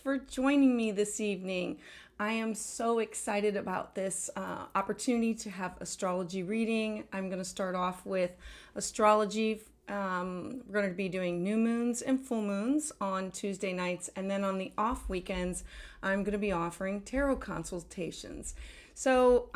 for joining me this evening. I am so excited about this opportunity to have astrology reading. I'm going to start off with astrology. We're going to be doing new moons and full moons on Tuesday nights, and then on the off weekends, I'm going to be offering tarot consultations. So,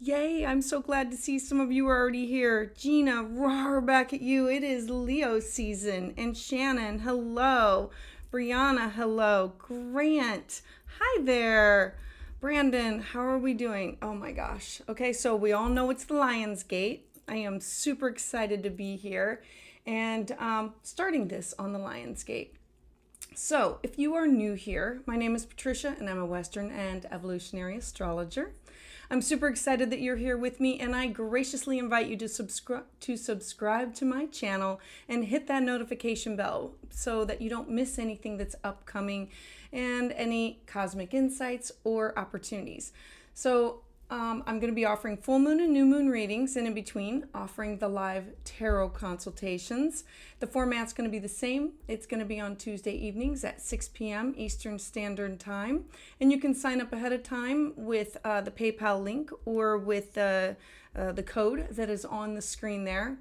yay, I'm so glad to see some of you are already here. Gina, roar back at you. It is Leo season. And Shannon, hello. Brianna, hello. Grant, hi there. Brandon, how are we doing? Oh my gosh. Okay, so we all know it's the Lion's Gate. I am super excited to be here and starting this on the Lion's Gate. So if you are new here, my name is Patricia and I'm a Western and evolutionary astrologer. I'm super excited that you're here with me, and I graciously invite you to subscribe to my channel and hit that notification bell so that you don't miss anything that's upcoming and any cosmic insights or opportunities. So I'm going to be offering full moon and new moon readings, and in between offering the live tarot consultations. The format's going to be the same. It's going to be on Tuesday evenings at 6 p.m. Eastern Standard Time, and you can sign up ahead of time with the PayPal link or with the code that is on the screen there.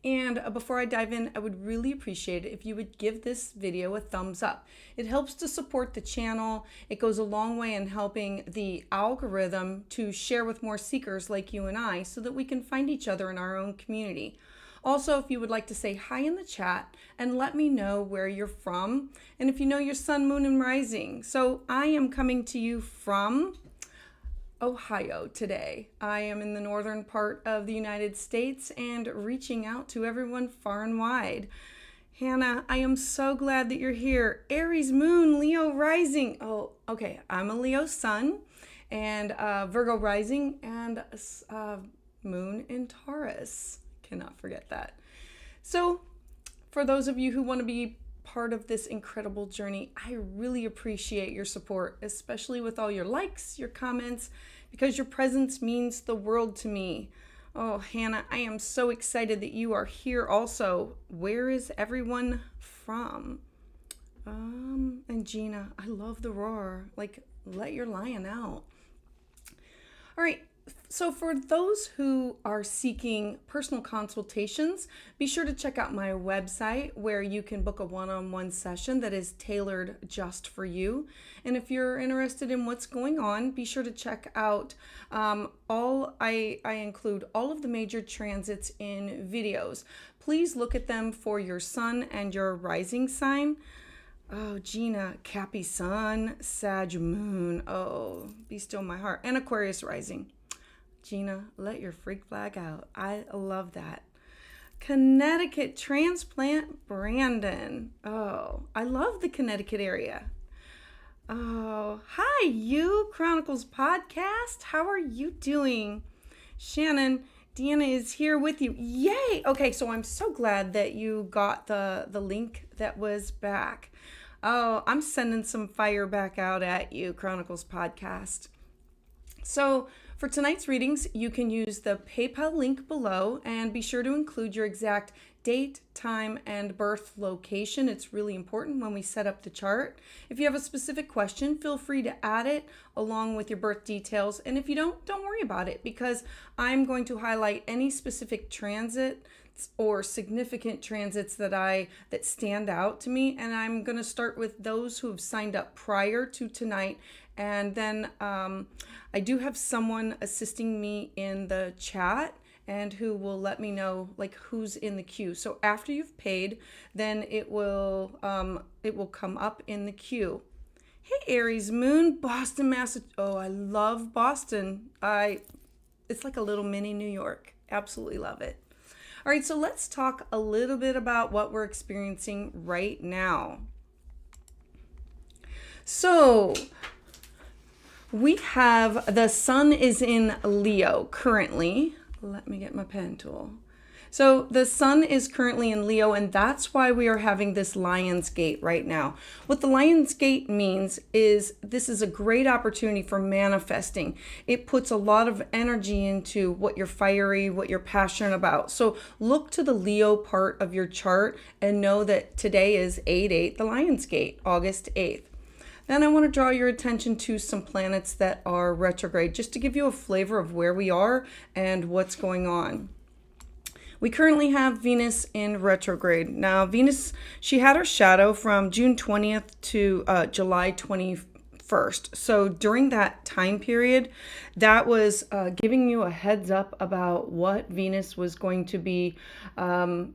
And before I dive in, I would really appreciate it if you would give this video a thumbs up. It helps to support the channel. It goes a long way in helping the algorithm to share with more seekers like you and I so that we can find each other in our own community. Also, if you would like to say hi in the chat and let me know where you're from and if you know your sun, moon, and rising. So I am coming to you from Ohio today. I am in the northern part of the United States and reaching out to everyone far and wide. Hannah, I am so glad that you're here. Aries moon, Leo rising. Oh, okay. I'm a Leo sun and Virgo rising and moon in Taurus. Cannot forget that. So for those of you who want to be part of this incredible journey, I really appreciate your support, especially with all your likes, your comments, because your presence means the world to me. Oh, Hannah, I am so excited that you are here also. Where is everyone from? And Gina, I love the roar. Like, let your lion out. All right. So for those who are seeking personal consultations, be sure to check out my website where you can book a one-on-one session that is tailored just for you. And if you're interested in what's going on, be sure to check out I include all of the major transits in videos. Please look at them for your sun and your rising sign. Oh, Gina, Cappy sun, Sag moon. Oh, be still my heart. And Aquarius rising. Gina, let your freak flag out. I love that. Connecticut transplant Brandon. Oh, I love the Connecticut area. Oh, hi, you Chronicles podcast. How are you doing? Shannon, Deanna is here with you. Yay! Okay, so I'm so glad that you got the link that was back. Oh, I'm sending some fire back out at you, Chronicles podcast. So for tonight's readings, you can use the PayPal link below and be sure to include your exact date, time, and birth location. It's really important when we set up the chart. If you have a specific question, feel free to add it along with your birth details. And if you don't worry about it, because I'm going to highlight any specific transit or significant transits that stand out to me, and I'm going to start with those who have signed up prior to tonight, and then I do have someone assisting me in the chat and who will let me know like who's in the queue. So after you've paid, then it will come up in the queue. Hey, Aries moon, Boston, Massachusetts. Oh, I love Boston. It's like a little mini New York. Absolutely love it. All right, so let's talk a little bit about what we're experiencing right now. So we have the sun is in Leo currently. Let me get my pen tool. So the sun is currently in Leo, and that's why we are having this Lion's Gate right now. What the Lion's Gate means is this is a great opportunity for manifesting. It puts a lot of energy into what you're fiery, what you're passionate about. So look to the Leo part of your chart and know that today is 8/8, the Lion's Gate, August 8th. Then I want to draw your attention to some planets that are retrograde, just to give you a flavor of where we are and what's going on. We currently have Venus in retrograde. Now, Venus, she had her shadow from June 20th to July 21st. So during that time period, that was giving you a heads up about what Venus was going to be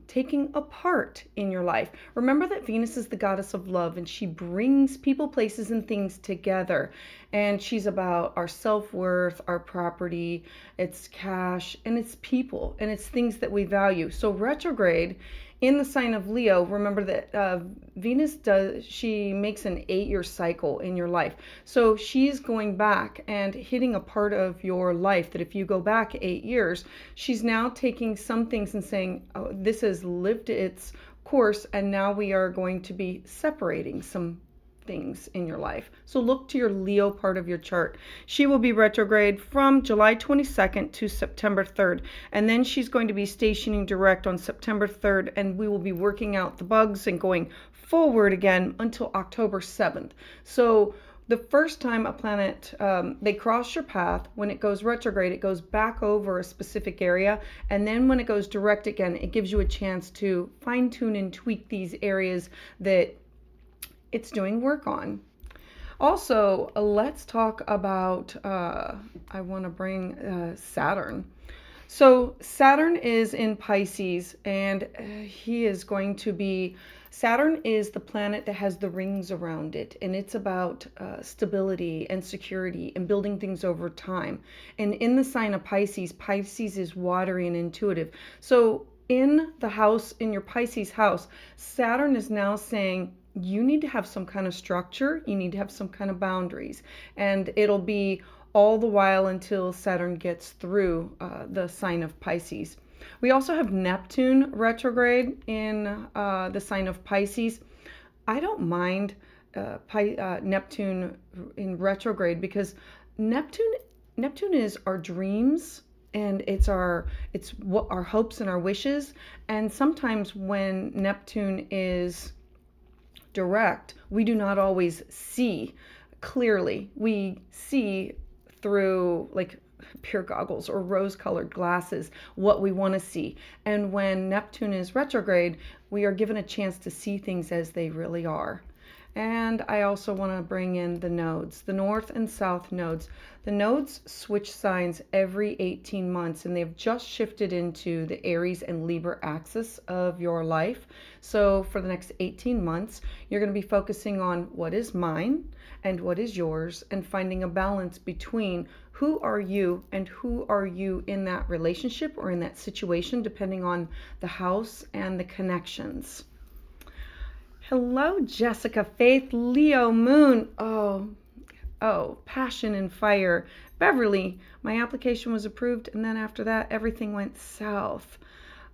taking apart in your life. Remember that Venus is the goddess of love, and she brings people, places, and things together. And she's about our self-worth, our property, it's cash, and it's people, and it's things that we value. So retrograde in the sign of Leo, remember that Venus she makes an 8-year cycle in your life. So she's going back and hitting a part of your life that if you go back 8 years, she's now taking some things and saying, oh, this has lived its course, and now we are going to be separating some things in your life. So look to your Leo part of your chart. She will be retrograde from July 22nd to September 3rd. And then she's going to be stationing direct on September 3rd. And we will be working out the bugs and going forward again until October 7th. So the first time a planet, they cross your path, when it goes retrograde, it goes back over a specific area. And then when it goes direct again, it gives you a chance to fine tune and tweak these areas that it's doing work on. Also, let's talk about, I want to bring Saturn. So Saturn is in Pisces, and he is going to be, Saturn is the planet that has the rings around it, and it's about stability and security and building things over time. And in the sign of Pisces, Pisces is watery and intuitive. So in the house, in your Pisces house, Saturn is now saying, you need to have some kind of structure, you need to have some kind of boundaries, and it'll be all the while until Saturn gets through the sign of Pisces. We also have Neptune retrograde in the sign of Pisces. I don't mind Neptune in retrograde, because Neptune is our dreams, and it's what our hopes and our wishes. And sometimes when Neptune is direct, we do not always see clearly. We see through like pure goggles or rose-colored glasses what we want to see. And when Neptune is retrograde, we are given a chance to see things as they really are. And I also want to bring in the nodes, the north and south nodes. The nodes switch signs every 18 months, and they've just shifted into the Aries and Libra axis of your life. So for the next 18 months, you're going to be focusing on what is mine and what is yours, and finding a balance between who are you and who are you in that relationship or in that situation, depending on the house and the connections. Hello, Jessica, Faith, Leo, Moon. Oh, passion and fire. Beverly, my application was approved, and then after that, everything went south.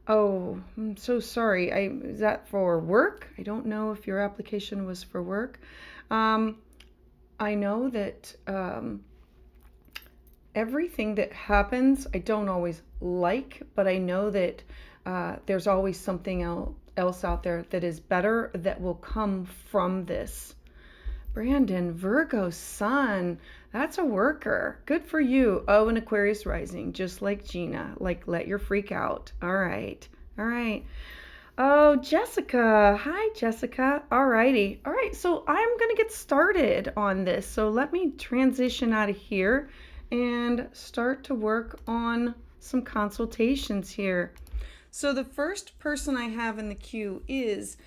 Oh, I'm so sorry. Is that for work? I don't know if your application was for work. I know that everything that happens, I don't always like, but I know that there's always something else out there that is better that will come from this. Brandon, Virgo sun, that's a worker. Good for you. Oh, and Aquarius rising, just like Gina. Like, let your freak out. All right. Oh, Jessica. Hi, Jessica. All righty. All right, so I'm going to get started on this. So let me transition out of here and start to work on some consultations here. So the first person I have in the queue is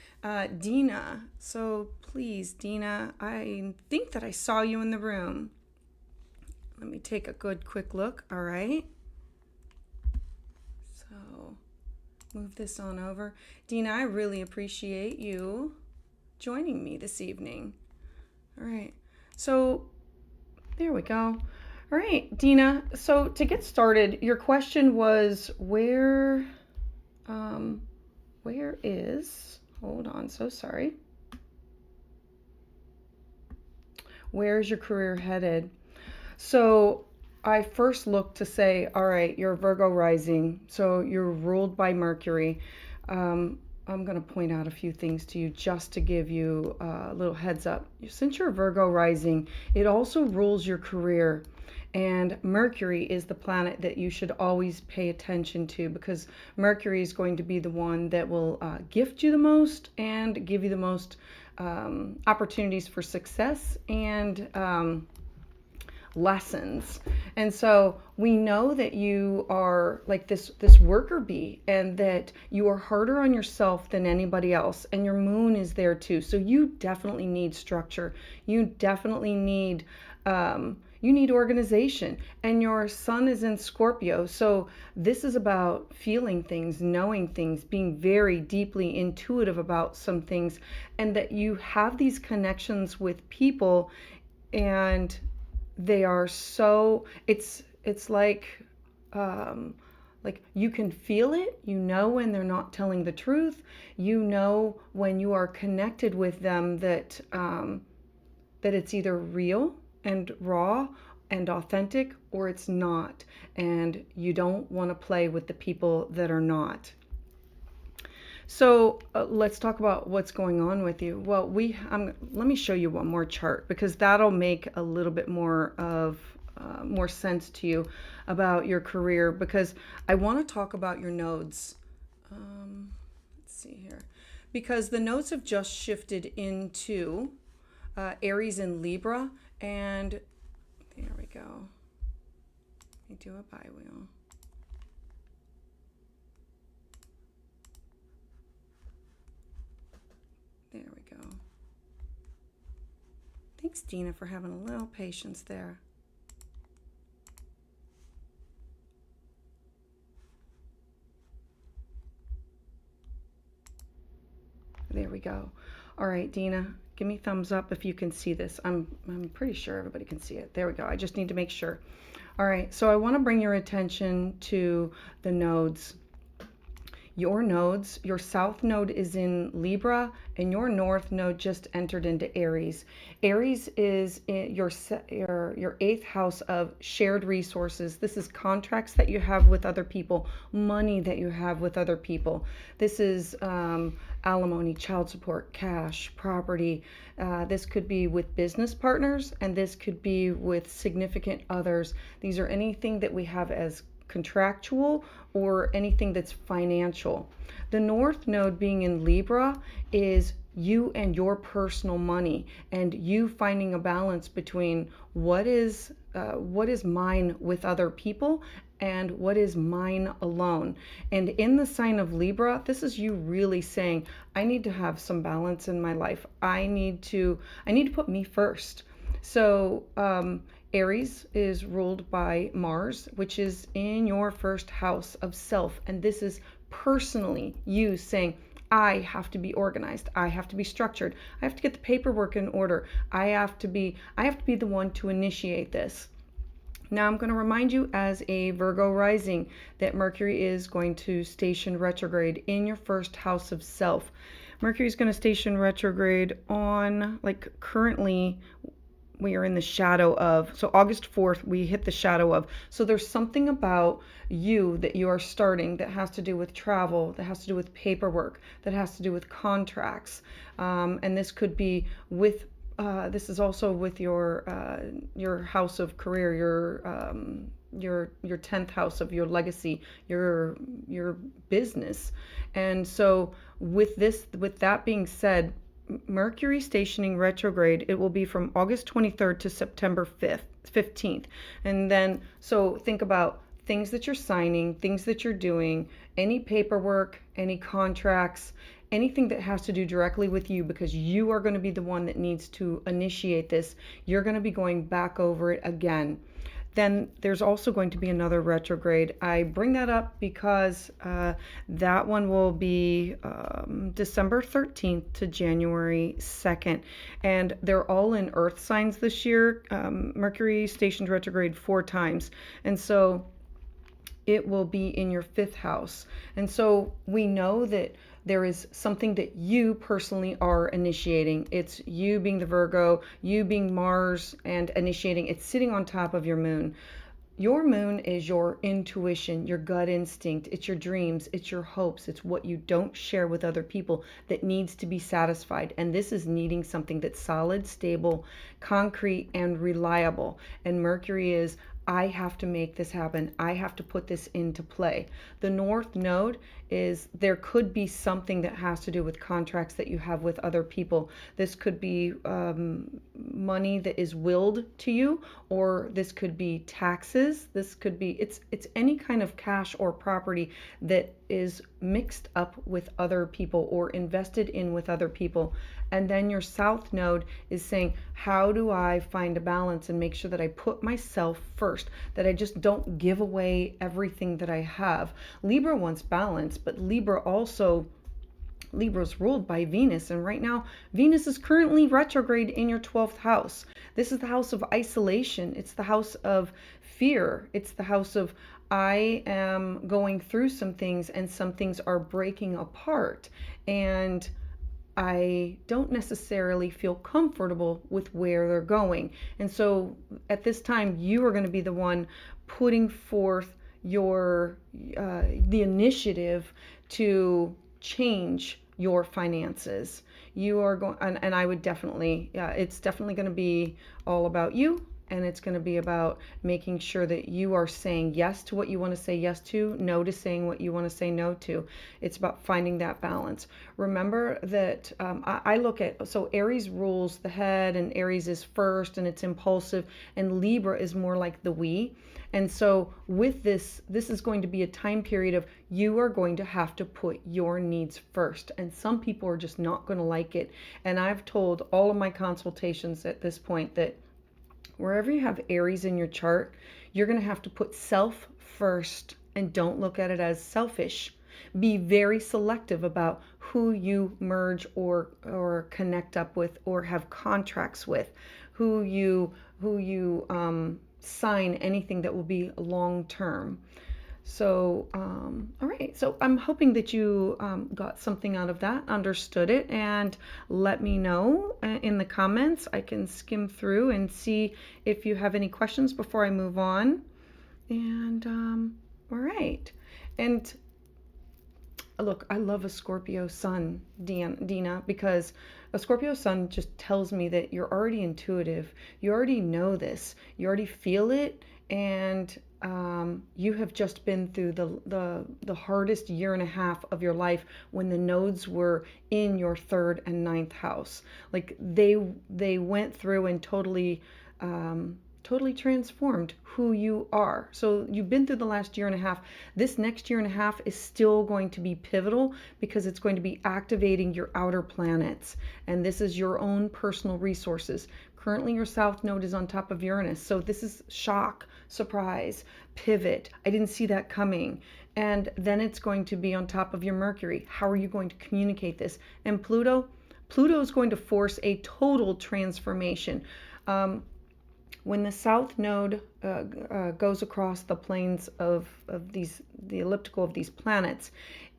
Dina. So please, Dina, I think that I saw you in the room. Let me take a good quick look. All right. So move this on over. Dina, I really appreciate you joining me this evening. All right. So there we go. All right, Dina. So to get started, your question was where is, hold on, so sorry. Where is your career headed? So I first looked to say, all right, you're Virgo rising, so you're ruled by Mercury. I'm going to point out a few things to you just to give you a little heads up. Since you're Virgo rising, it also rules your career. And Mercury is the planet that you should always pay attention to, because Mercury is going to be the one that will gift you the most and give you the most opportunities for success and lessons. And so we know that you are like this worker bee, and that you are harder on yourself than anybody else, and your moon is there too. So you definitely need structure. You definitely need organization, and your sun is in Scorpio. So this is about feeling things, knowing things, being very deeply intuitive about some things, and that you have these connections with people, and they are so, it's like you can feel it. You know when they're not telling the truth. You know when you are connected with them that it's either real and raw and authentic, or it's not, and you don't want to play with the people that are not. So let's talk about what's going on with you. Well, let me show you one more chart, because that'll make a little bit more of more sense to you about your career, because I want to talk about your nodes. Let's see here, because the nodes have just shifted into Aries and Libra, and there we go. Let me do a bi-wheel. There we go. Thanks, Dina, for having a little patience there. There we go. All right, Dina, give me thumbs up if you can see this. I'm pretty sure everybody can see it. There we go. I just need to make sure. All right, so I want to bring your attention to the nodes. Your nodes, your south node is in Libra, and your north node just entered into Aries. Aries is in your 8th house of shared resources. This is contracts that you have with other people, money that you have with other people. This is alimony, child support, cash, property. This could be with business partners, and this could be with significant others. These are anything that we have as contractual or anything that's financial. The north node being in Libra is you and your personal money, and you finding a balance between what is mine with other people and what is mine alone. And in the sign of Libra, this is you really saying, I need to have some balance in my life. I need to put me first. So Aries is ruled by Mars, which is in your 1st house of self. And this is personally you saying, I have to be organized. I have to be structured. I have to get the paperwork in order. I have to be the one to initiate this. Now I'm going to remind you, as a Virgo rising, that Mercury is going to station retrograde in your 1st house of self. Mercury is going to station retrograde on, currently we are in the shadow of, so August 4th, we hit the shadow of. So there's something about you that you are starting that has to do with travel, that has to do with paperwork, that has to do with contracts. And this could be with, this is also with your house of career, your 10th house of your legacy, your business. And so with that being said, Mercury stationing retrograde, it will be from August 23rd to September 15th. And then, so think about things that you're signing, things that you're doing, any paperwork, any contracts, anything that has to do directly with you, because you are going to be the one that needs to initiate this. You're going to be going back over it again. Then there's also going to be another retrograde. I bring that up because that one will be December 13th to January 2nd. And they're all in earth signs this year. Mercury stationed retrograde 4 times. And so it will be in your 5th house. And so we know that there is something that you personally are initiating. It's you being the Virgo, you being Mars and initiating. It's sitting on top of your moon. Your moon is your intuition, your gut instinct. It's your dreams, it's your hopes, it's what you don't share with other people that needs to be satisfied. And this is needing something that's solid, stable, concrete, and reliable. And Mercury is, I have to make this happen. I have to put this into play. The North Node is, there could be something that has to do with contracts that you have with other people. This could be money that is willed to you, or this could be taxes. This could be, it's any kind of cash or property that is mixed up with other people or invested in with other people. And then your South Node is saying, how do I find a balance and make sure that I put myself first, that I just don't give away everything that I have. Libra wants balance, but Libra's ruled by Venus, and right now Venus is currently retrograde in your 12th house. This is the house of isolation. It's the house of fear. It's the house of, I am going through some things and some things are breaking apart, and I don't necessarily feel comfortable with where they're going. And so at this time, you are going to be the one putting forth the initiative to change your finances. You are going, and I would definitely, it's definitely going to be all about you. And it's going to be about making sure that you are saying yes to what you want to say yes to, no to saying what you want to say no to. It's about finding that balance. Remember that I look at, so Aries rules the head, and Aries is first, and it's impulsive, and Libra is more like the we. And so with this is going to be a time period of, you are going to have to put your needs first. And some people are just not going to like it. And I've told all of my consultations at this point that wherever you have Aries in your chart, you're going to have to put self first, and don't look at it as selfish. Be very selective about who you merge or connect up with or have contracts with, who you sign anything that will be long term. So, all right. So I'm hoping that you got something out of that, understood it, and let me know in the comments. I can skim through and see if you have any questions before I move on. And all right. And look, I love a Scorpio sun, Dina, because a Scorpio sun just tells me that you're already intuitive. You already know this. You already feel it. And you have just been through the hardest year and a half of your life when the nodes were in your 3rd and 9th house. Like they went through and totally transformed who you are. So you've been through the last year and a half. This next year and a half is still going to be pivotal because it's going to be activating your outer planets. And this is your own personal resources. Currently, your South Node is on top of Uranus. So this is shock, surprise, pivot. I didn't see that coming. And then it's going to be on top of your Mercury. How are you going to communicate this? And Pluto is going to force a total transformation. When the South Node goes across the planes of the elliptical of these planets,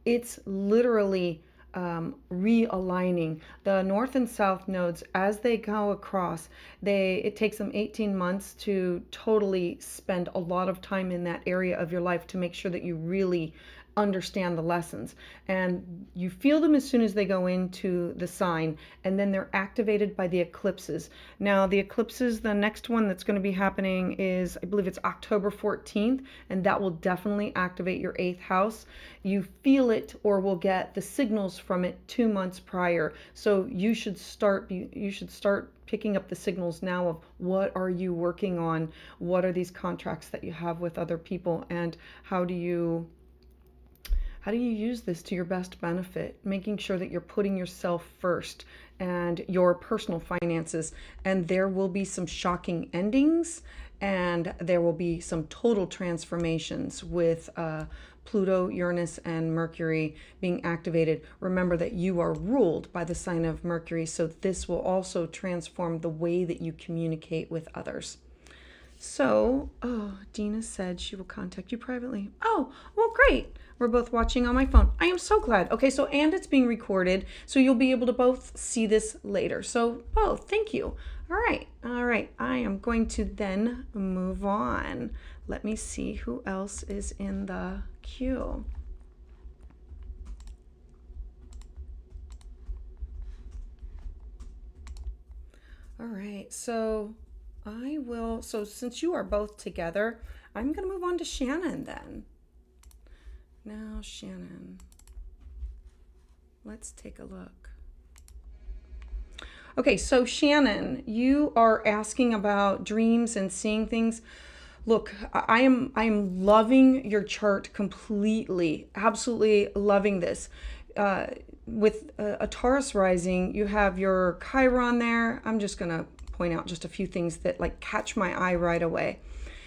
it's literally realigning the North and South nodes as they go across. It takes them 18 months to totally spend a lot of time in that area of your life to make sure that you really understand the lessons, and you feel them as soon as they go into the sign, and then they're activated by the eclipses. Now the eclipses, the next one that's going to be happening is, I believe it's October 14th, and that will definitely activate your 8th house. You feel it or will get the signals from it 2 months prior, so you should start picking up the signals now of what are you working on, what are these contracts that you have with other people, and how do you use this to your best benefit, making sure that you're putting yourself first and your personal finances. And there will be some shocking endings, and there will be some total transformations with Pluto, Uranus, and Mercury being activated. Remember that you are ruled by the sign of Mercury, so this will also transform the way that you communicate with others. So, Dina said she will contact you privately. Oh, well, great. We're both watching on my phone. I am so glad. Okay, so, and it's being recorded, so you'll be able to both see this later. So, both, thank you. All right. I I'm going to then move on. Let me see who else is in the queue. All right, so since you are both together, I'm going to move on to Shannon then. Now, Shannon, let's take a look. Okay, so Shannon, you are asking about dreams and seeing things. Look, I am loving your chart completely, absolutely loving this. With a Taurus rising, you have your Chiron there. I'm just going to point out just a few things that like catch my eye right away.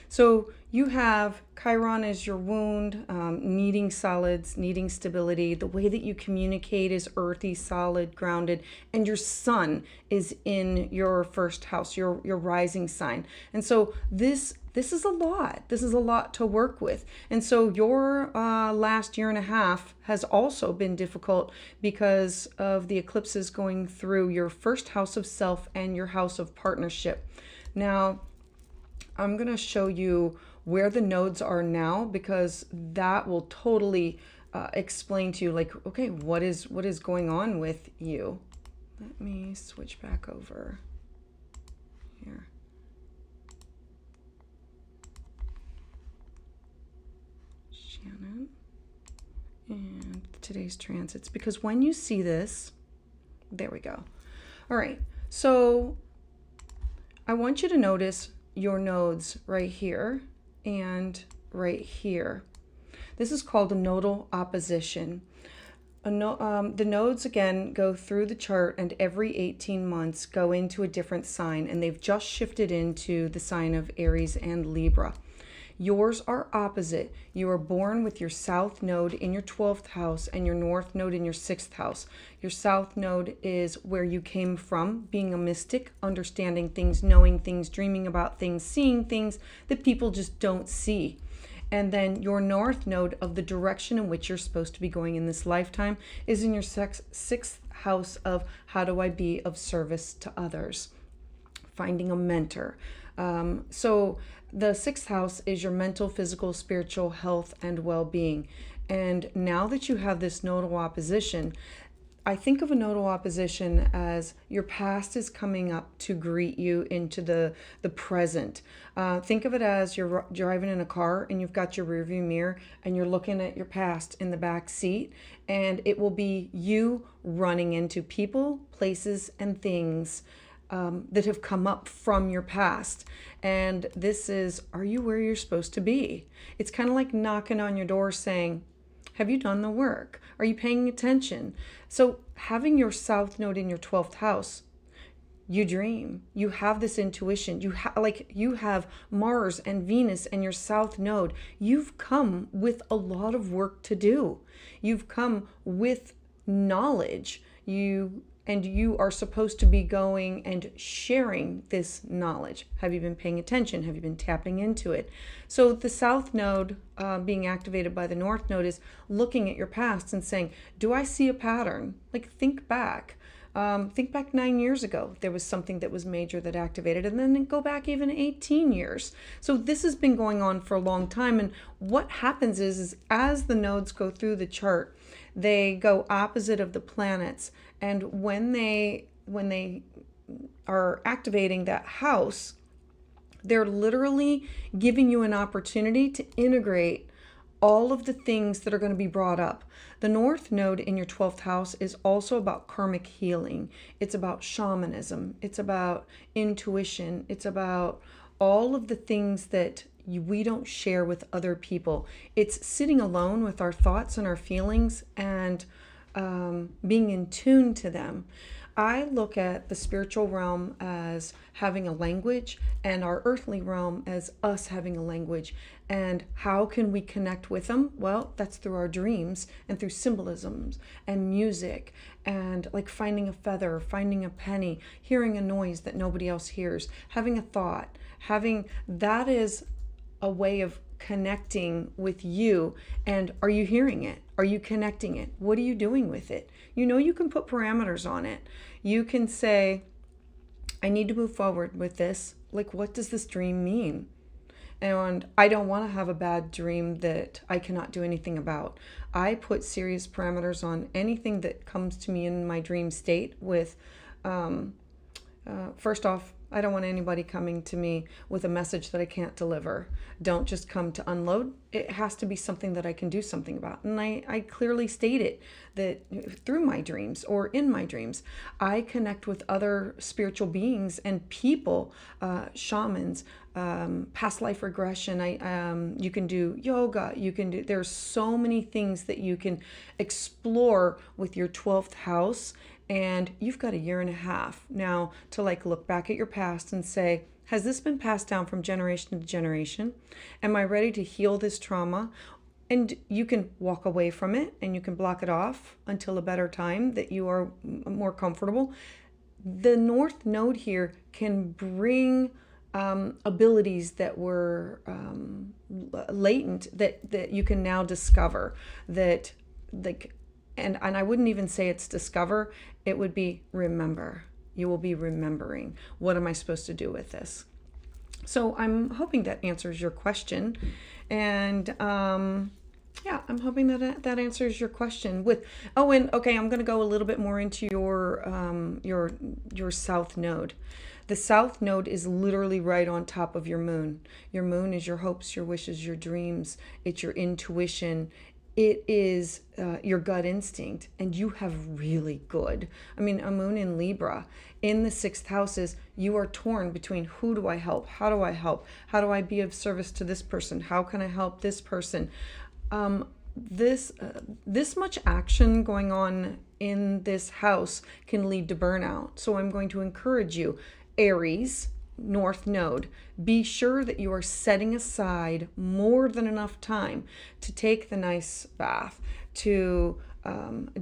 So you have Chiron as your wound, needing solids, needing stability. The way that you communicate is earthy, solid, grounded, and your sun is in your first house, your rising sign. And so this is a lot. This is a lot to work with. And so your last year and a half has also been difficult because of the eclipses going through your first house of self and your house of partnership. Now, I'm going to show you where the nodes are now, because that will totally explain to you, like, okay, what is going on with you. Let me switch back over here. Shannon and today's transits, because when you see this, there we go. All right, so I want you to notice your nodes right here and right here. This is called a nodal opposition. The nodes again go through the chart, and every 18 months go into a different sign, and they've just shifted into the sign of Aries and Libra. Yours are opposite. You are born with your south node in your 12th house and your north node in your 6th house. Your south node is where you came from, being a mystic, understanding things, knowing things, dreaming about things, seeing things that people just don't see. And then your north node of the direction in which you're supposed to be going in this lifetime is in your 6th house of how do I be of service to others, finding a mentor. So the 6th house is your mental, physical, spiritual health and well-being. And now that you have this nodal opposition, I think of a nodal opposition as your past is coming up to greet you into the present. Think of it as you're driving in a car and you've got your rearview mirror and you're looking at your past in the back seat, and it will be you running into people, places, and things that have come up from your past. And this is, are you where you're supposed to be? It's kind of like knocking on your door saying, have you done the work? Are you paying attention? So having your south node in your 12th house, you dream, you have this intuition, you have Mars and Venus and your south node. You've come with a lot of work to do. You've come with knowledge. You are supposed to be going and sharing this knowledge. Have you been paying attention? Have you been tapping into it? So the south node being activated by the north node is looking at your past and saying, do I see a pattern? Like, think back. Think back 9 years ago. There was something that was major that activated, and then go back even 18 years. So this has been going on for a long time. And what happens is as the nodes go through the chart, they go opposite of the planets. And when they are activating that house, they're literally giving you an opportunity to integrate all of the things that are going to be brought up. The north node in your 12th house is also about karmic healing. It's about shamanism. It's about intuition. It's about all of the things that we don't share with other people. It's sitting alone with our thoughts and our feelings and being in tune to them. I look at the spiritual realm as having a language and our earthly realm as us having a language. And how can we connect with them? Well, that's through our dreams and through symbolisms and music and like finding a feather, finding a penny, hearing a noise that nobody else hears, having a thought, that is a way of connecting with you. And are you hearing it? Are you connecting it? What are you doing with it? You know, you can put parameters on it. You can say, I need to move forward with this. Like, what does this dream mean? And I don't want to have a bad dream that I cannot do anything about. I put serious parameters on anything that comes to me in my dream state with, first off, I don't want anybody coming to me with a message that I can't deliver. Don't just come to unload. It has to be something that I can do something about. And I clearly state it that through my dreams or in my dreams, I connect with other spiritual beings and people, shamans, past life regression. You can do yoga. There's so many things that you can explore with your 12th house. And you've got a year and a half now to like look back at your past and say, has this been passed down from generation to generation? Am I ready to heal this trauma? And you can walk away from it and you can block it off until a better time that you are more comfortable. The North Node here can bring abilities that were latent that you can now discover that and I wouldn't even say it's discover, it would be remember. You will be remembering. What am I supposed to do with this? So I'm hoping that answers your question. And yeah, I'm hoping that answers your question. I'm going to go a little bit more into your South Node. The South Node is literally right on top of your moon. Your moon is your hopes, your wishes, your dreams. It's your intuition. It is your gut instinct, and you have really good. I mean, a moon in Libra in the 6th houses, you are torn between who do I help? How do I help? How do I be of service to this person? How can I help this person? This much action going on in this house can lead to burnout. So I'm going to encourage you, Aries, North Node, be sure that you are setting aside more than enough time to take the nice bath, to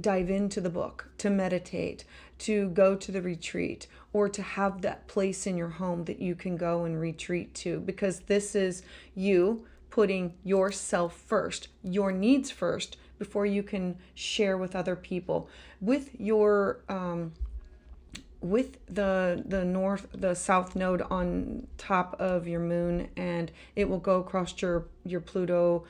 dive into the book, to meditate, to go to the retreat, or to have that place in your home that you can go and retreat to, because this is you putting yourself first, your needs first, before you can share with other people. With your with the South Node on top of your moon, and it will go across your Pluto.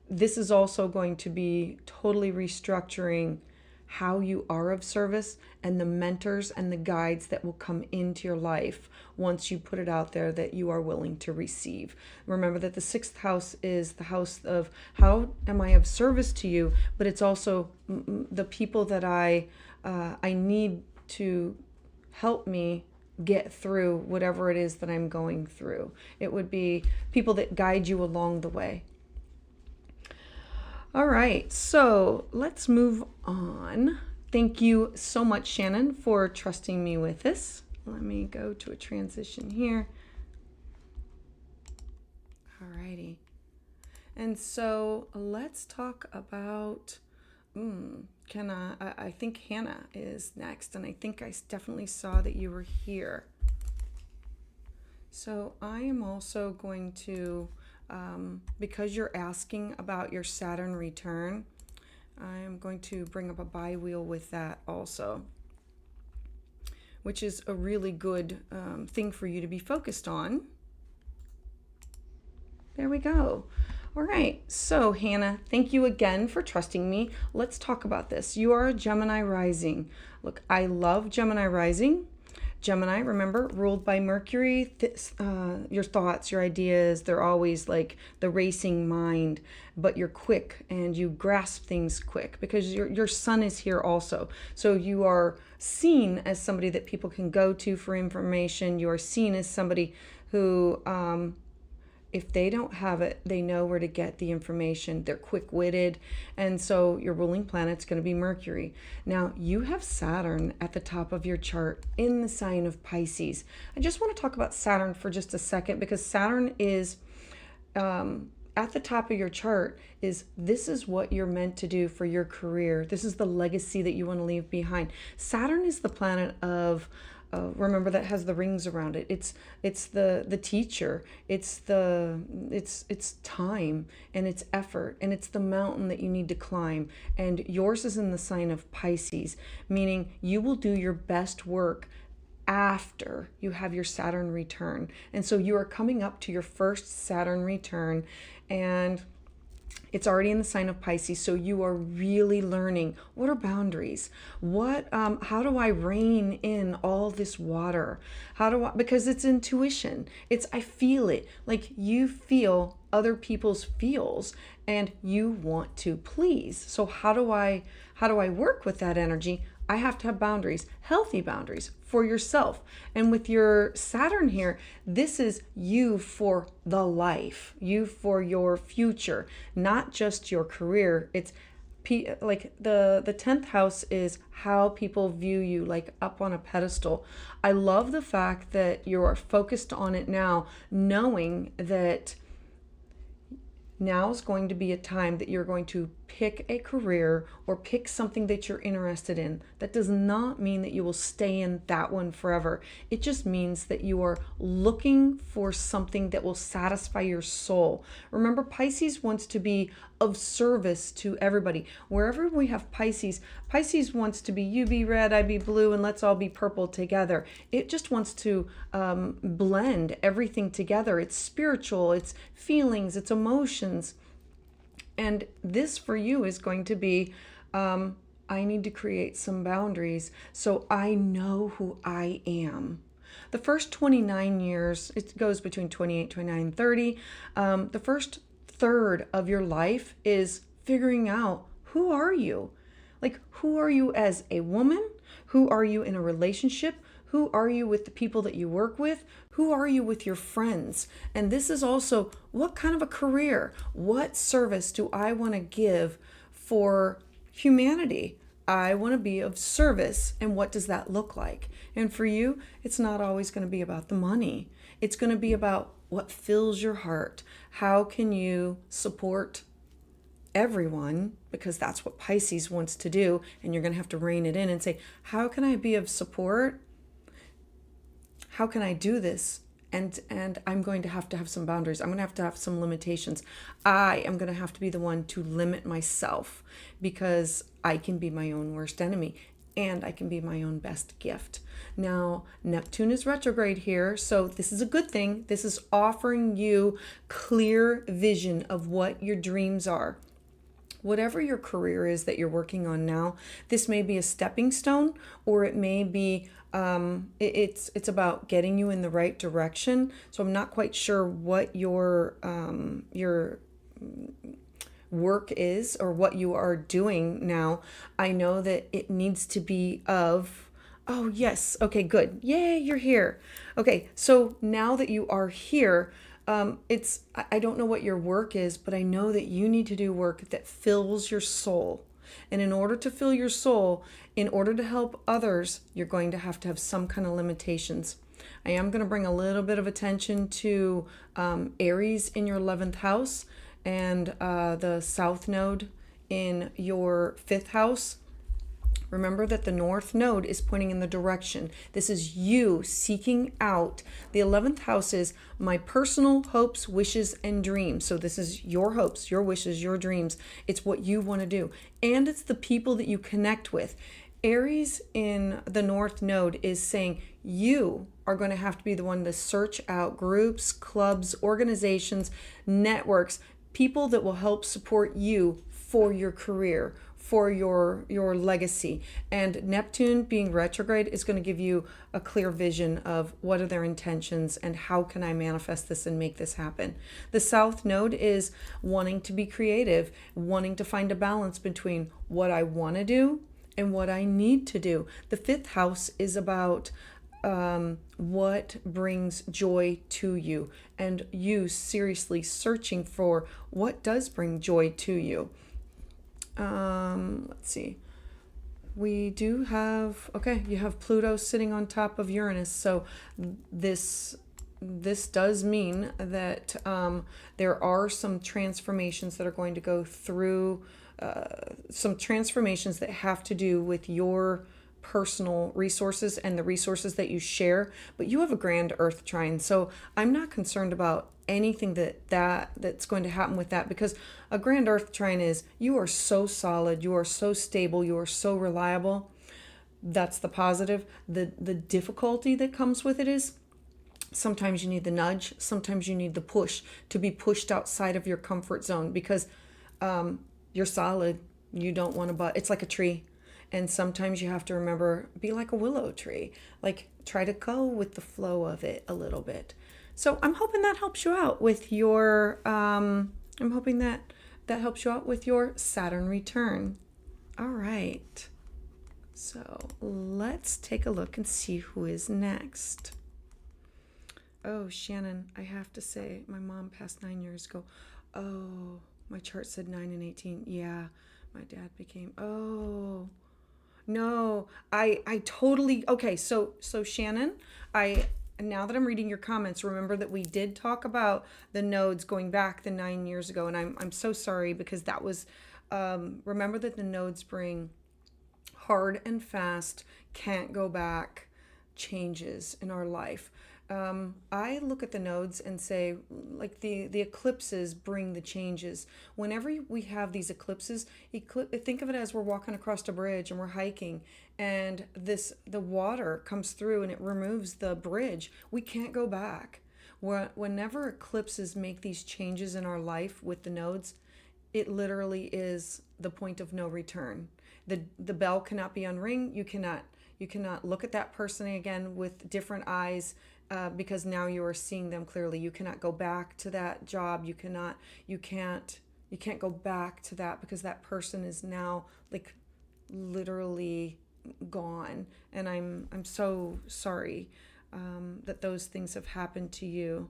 This is also going to be totally restructuring how you are of service and the mentors and the guides that will come into your life once you put it out there that you are willing to receive. Remember that the 6th house is the house of how am I of service to you, but it's also the people that I need to help me get through whatever it is that I'm going through. It would be people that guide you along the way. All right, so let's move on. Thank you so much, Shannon, for trusting me with this. Let me go to a transition here. All righty. And so let's talk about I think Hannah is next, and I think I definitely saw that you were here. So I am also going to, because you're asking about your Saturn return, I am going to bring up a bi-wheel with that also, which is a really good thing for you to be focused on. There we go. All right, so Hannah, thank you again for trusting me. Let's talk about this. You are a Gemini rising. Look, I love Gemini rising. Gemini, remember, ruled by Mercury. Your thoughts, your ideas, they're always like the racing mind, but you're quick and you grasp things quick because your sun is here also. So you are seen as somebody that people can go to for information. You are seen as somebody who... if they don't have it, they know where to get the information. They're quick-witted. And so your ruling planet's going to be Mercury. Now, you have Saturn at the top of your chart in the sign of Pisces. I just want to talk about Saturn for just a second because Saturn is at the top of your chart. This is what you're meant to do for your career. This is the legacy that you want to leave behind. Saturn is the planet of remember that has the rings around it. It's the teacher. It's time and it's effort and it's the mountain that you need to climb. And yours is in the sign of Pisces, meaning you will do your best work after you have your Saturn return. And so you are coming up to your first Saturn return, and it's already in the sign of Pisces. So you are really learning, what are boundaries? How do I rein in all this water? Because it's intuition. I feel it. Like, you feel other people's feels and you want to please. So how do I work with that energy? I have to have boundaries, healthy boundaries for yourself. And with your Saturn here, this is you for the life, you for your future, not just your career. It's like the 10th house is how people view you, like up on a pedestal. I love the fact that you are focused on it now, knowing that now is going to be a time that you're going to pick a career or pick something that you're interested in. That does not mean that you will stay in that one forever. It just means that you are looking for something that will satisfy your soul. Remember, Pisces wants to be of service to everybody. Wherever we have Pisces wants to be, you be red, I be blue, and let's all be purple together. It just wants to blend everything together. It's spiritual, it's feelings, it's emotions. And this for you is going to be, I need to create some boundaries so I know who I am. The first 29 years, it goes between 28, 29, 30. The first third of your life is figuring out, who are you? Like, who are you as a woman? Who are you in a relationship? Who are you with the people that you work with? Who are you with your friends? And this is also, what kind of a career? What service do I want to give for humanity? I want to be of service. And what does that look like? And for you, it's not always going to be about the money. It's going to be about what fills your heart. How can you support everyone? Because that's what Pisces wants to do. And you're going to have to rein it in and say, how can I be of support? How can I do this? And I'm going to have some boundaries. I'm going to have some limitations. I am going to have to be the one to limit myself, because I can be my own worst enemy and I can be my own best gift. Now, Neptune is retrograde here, so this is a good thing. This is offering you clear vision of what your dreams are. Whatever your career is that you're working on now, this may be a stepping stone, or it may be it's about getting you in the right direction. So I'm not quite sure what your work is or what you are doing now. I know that it needs to be of, oh yes, okay, good. Yay, you're here. Okay, so now that you are here, I don't know what your work is, but I know that you need to do work that fills your soul. And in order to fill your soul, in order to help others, you're going to have some kind of limitations. I am going to bring a little bit of attention to Aries in your 11th house and the South Node in your 5th house. Remember that the North Node is pointing in the direction. This is you seeking out. The 11th house is my personal hopes, wishes, and dreams. So this is your hopes, your wishes, your dreams. It's what you want to do. And it's the people that you connect with. Aries in the North Node is saying you are going to have to be the one to search out groups, clubs, organizations, networks, people that will help support you for your career, for your legacy. And Neptune being retrograde is going to give you a clear vision of what are their intentions and how can I manifest this and make this happen. The South Node is wanting to be creative, wanting to find a balance between what I want to do and what I need to do. The 5th house is about what brings joy to you, and you seriously searching for what does bring joy to you. Let's see. We do have, okay, you have Pluto sitting on top of Uranus. So this does mean that there are some transformations that are going to go through, some transformations that have to do with your personal resources and the resources that you share. But you have a grand Earth trine, so I'm not concerned about anything that's going to happen with that, because a grand Earth trine is, you are so solid, you are so stable, you are so reliable. That's the positive. The difficulty that comes with it is sometimes you need the nudge, sometimes you need the push to be pushed outside of your comfort zone because you're solid. You don't want to butt. It's like a tree. And sometimes you have to remember, be like a willow tree. Like try to go with the flow of it a little bit. So I'm hoping that helps you out with your, I'm hoping that helps you out with your Saturn return. All right. So let's take a look and see who is next. Oh, Shannon, I have to say, my mom passed 9 years ago. Oh, my chart said 9 and 18. Yeah, my dad became, oh, no, I totally, okay, so Shannon, now that I'm reading your comments, remember that we did talk about the nodes going back the 9 years ago, and I'm so sorry because that was, remember that the nodes bring hard and fast, can't go back changes in our life. I look at the nodes and say, like the eclipses bring the changes. Whenever we have these eclipses, think of it as we're walking across a bridge and we're hiking, and the water comes through and it removes the bridge. We can't go back. Whenever eclipses make these changes in our life with the nodes, it literally is the point of no return. The bell cannot be unring. You cannot look at that person again with different eyes. Because now you are seeing them clearly. You cannot go back to that job. You can't go back to that because that person is now like literally gone. And I'm so sorry that those things have happened to you.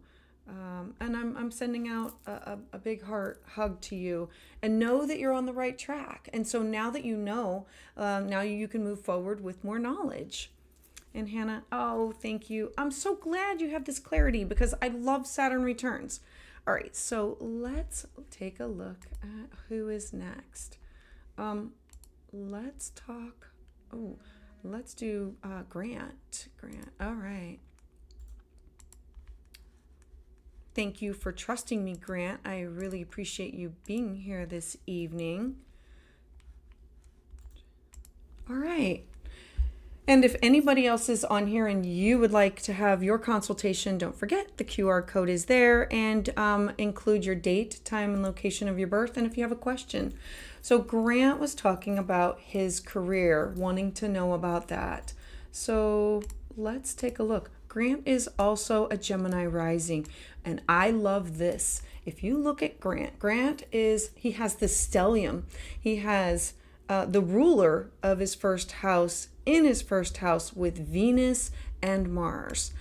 And I'm sending out a big heart hug to you, and know that you're on the right track. And so now that you know, now you can move forward with more knowledge. And Hannah, oh, thank you. I'm so glad you have this clarity because I love Saturn returns. All right, so let's take a look at who is next. Let's talk. Oh, let's do Grant. All right. Thank you for trusting me, Grant. I really appreciate you being here this evening. All right. And if anybody else is on here and you would like to have your consultation, don't forget the QR code is there, and include your date, time, and location of your birth, and if you have a question. So Grant was talking about his career, wanting to know about that. So let's take a look. Grant is also a Gemini rising, and I love this. If you look at Grant he has the stellium. He has the ruler of his first house in his first house with Venus and Mars.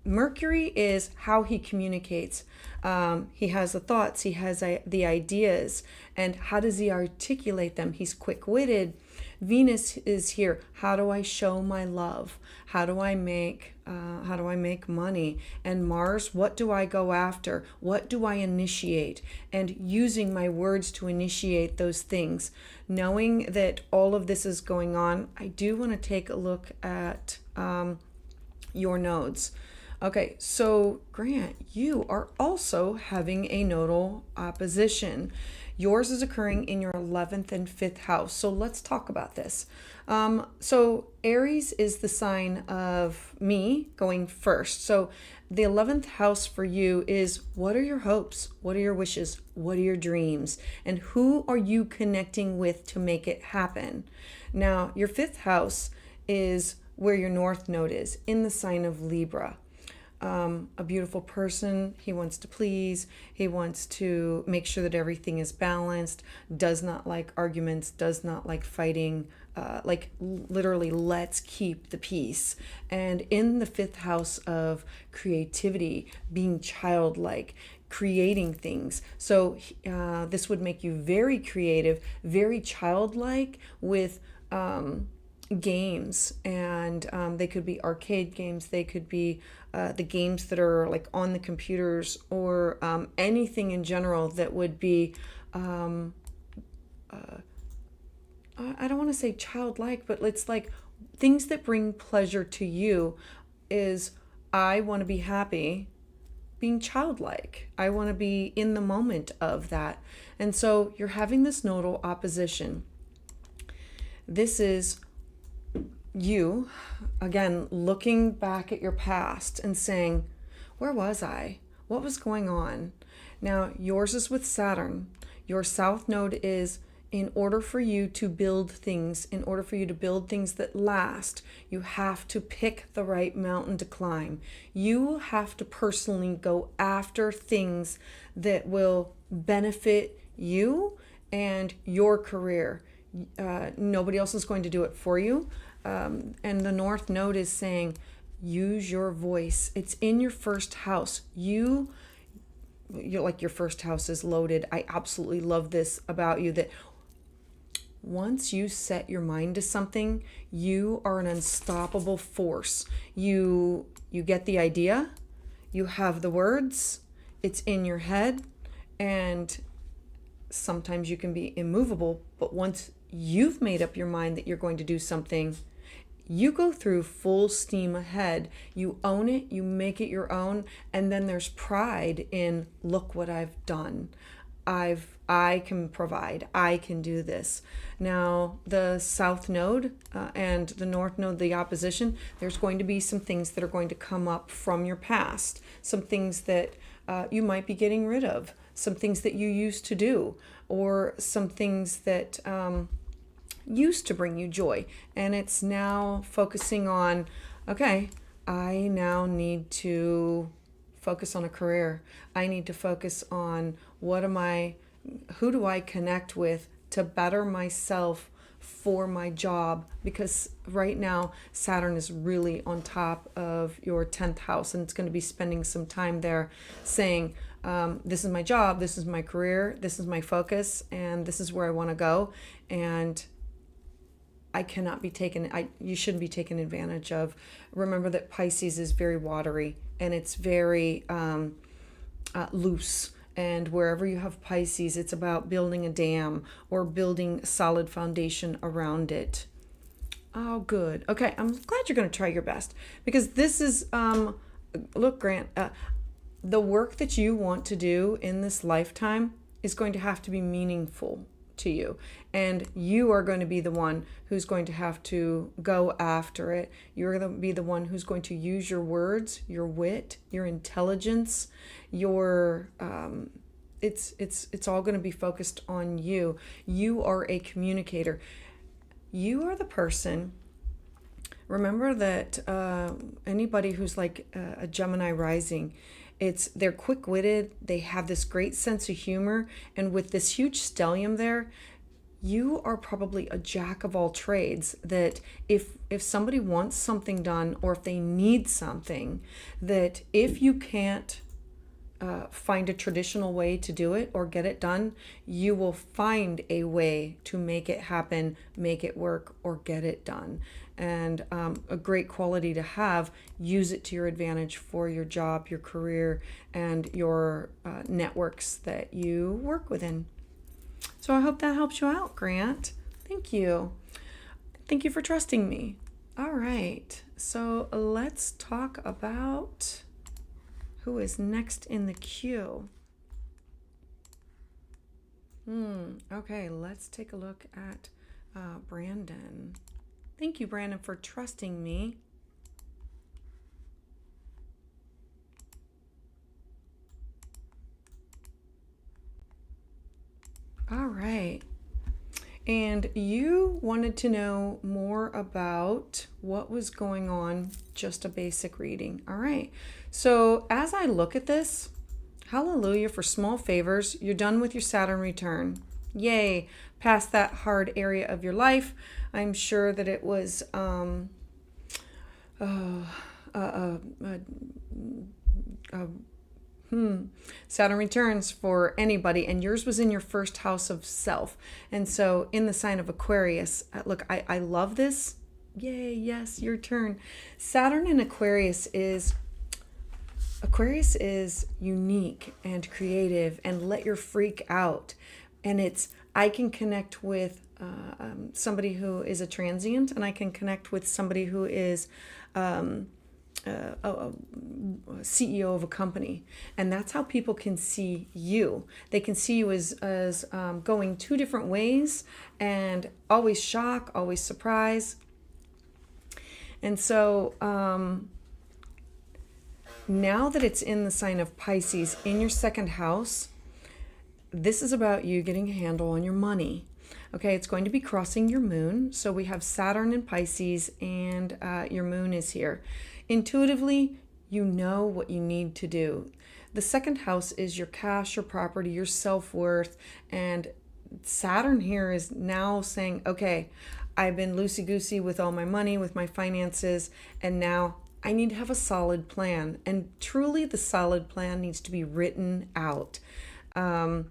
Mercury is how he communicates. He has the thoughts, he has the ideas, and how does he articulate them? He's quick-witted. Venus is here. How do I show my love? How do I make money? And Mars, what do I go after? What do I initiate? And using my words to initiate those things. Knowing that all of this is going on, I do want to take a look at your nodes. Okay, so Grant, you are also having a nodal opposition. Yours is occurring in your 11th and 5th house. So let's talk about this. So Aries is the sign of me going first. So the 11th house for you is, what are your hopes? What are your wishes? What are your dreams? And who are you connecting with to make it happen? Now, your 5th house is where your north node is, in the sign of Libra. A beautiful person. He wants to please. He wants to make sure that everything is balanced, does not like arguments, does not like fighting, like literally let's keep the peace. And in the 5th house of creativity, being childlike, creating things. So this would make you very creative, very childlike with games, and they could be arcade games, they could be the games that are like on the computers, or anything in general that would be I don't want to say childlike, but it's like things that bring pleasure to you. Is I want to be happy being childlike. I want to be in the moment of that. And so you're having this nodal opposition. This is you, again, looking back at your past and saying, where was I? What was going on? Now, yours is with Saturn. Your South Node is in order for you to build things, in order for you to build things that last, you have to pick the right mountain to climb. You have to personally go after things that will benefit you and your career. Nobody else is going to do it for you. And the North Node is saying, use your voice. It's in your first house. You're like, your first house is loaded. I absolutely love this about you, that once you set your mind to something, you are an unstoppable force. You get the idea, you have the words, it's in your head, and sometimes you can be immovable, but once you've made up your mind that you're going to do something, you go through full steam ahead. You own it, you make it your own, and then there's pride in, look what I've done. I can provide, I can do this. Now, the South Node and the North Node, the opposition, there's going to be some things that are going to come up from your past, some things that you might be getting rid of, some things that you used to do, or some things that used to bring you joy. And it's now focusing on, okay, I now need to focus on a career. I need to focus on who do I connect with to better myself for my job? Because right now Saturn is really on top of your 10th house, and it's going to be spending some time there saying, this is my job, this is my career, this is my focus, and this is where I want to go. And I cannot be taken, you shouldn't be taken advantage of. Remember that Pisces is very watery, and it's very loose. And wherever you have Pisces, it's about building a dam or building a solid foundation around it. Oh, good. Okay, I'm glad you're going to try your best, because this is, look, Grant, the work that you want to do in this lifetime is going to have to be meaningful to you. And you are going to be the one who's going to have to go after it. You're going to be the one who's going to use your words, your wit, your intelligence, your it's all going to be focused on you. You are a communicator. You are the person. Remember that anybody who's like a Gemini rising, they're quick-witted, they have this great sense of humor, and with this huge stellium there, you are probably a jack of all trades, that if somebody wants something done, or if they need something, that if you can't find a traditional way to do it or get it done, you will find a way to make it happen, make it work, or get it done. And a great quality to have. Use it to your advantage for your job, your career, and your networks that you work within. So I hope that helps you out, Grant. Thank you. Thank you for trusting me. All right, so let's talk about who is next in the queue. Okay, let's take a look at Brandon. Thank you, Brandon, for trusting me. All right. And you wanted to know more about what was going on, just a basic reading. All right. So as I look at this, hallelujah for small favors. You're done with your Saturn return. Yay. Past that hard area of your life. I'm sure that it was Saturn returns for anybody, and yours was in your first house of self. And so in the sign of Aquarius, look, I love this. Yay, yes, your turn. Saturn in Aquarius is unique and creative, and let your freak out. And I can connect with somebody who is a transient, and I can connect with somebody who is a CEO of a company. And that's how people can see you. They can see you as going two different ways, and always shock, always surprise. And so now that it's in the sign of Pisces in your second house, this is about you getting a handle on your money. Okay, it's going to be crossing your moon. So we have Saturn in Pisces and your moon is here. Intuitively, you know what you need to do. The second house is your cash, your property, your self-worth. And Saturn here is now saying, okay, I've been loosey-goosey with all my money, with my finances, and now I need to have a solid plan. And truly the solid plan needs to be written out. The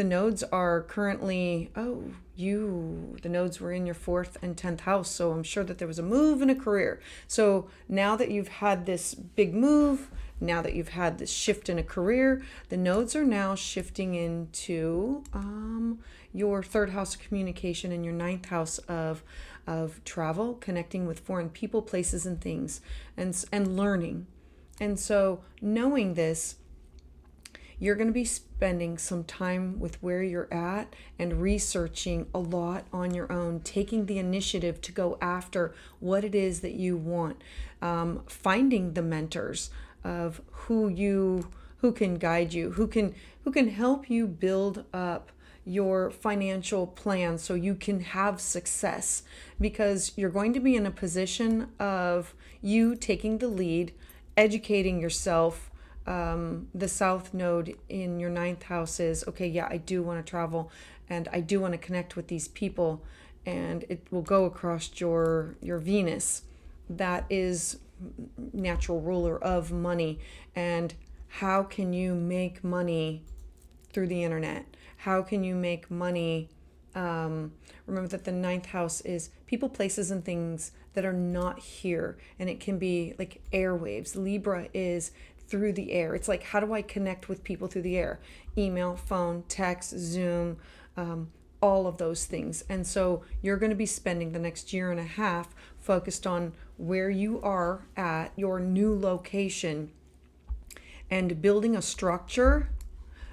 nodes are currently, the nodes were in your 4th and 10th house. So I'm sure that there was a move in a career. So now that you've had this big move, now that you've had this shift in a career, the nodes are now shifting into your 3rd house of communication and your 9th house of travel, connecting with foreign people, places, and things, and learning. And so knowing this, you're going to be spending some time with where you're at and researching a lot on your own, taking the initiative to go after what it is that you want, finding the mentors of who can guide you, who can help you build up your financial plan so you can have success, because you're going to be in a position of you taking the lead, educating yourself. The South Node in your 9th house is, okay, yeah, I do want to travel and I do want to connect with these people, and it will go across your Venus. That is natural ruler of money. And how can you make money through the internet? How can you make money? Remember that the 9th house is people, places, and things that are not here. And it can be like airwaves. Libra is through the air. It's like, how do I connect with people through the air? Email, phone, text, Zoom, all of those things. And so you're going to be spending the next year and a half focused on where you are at your new location and building a structure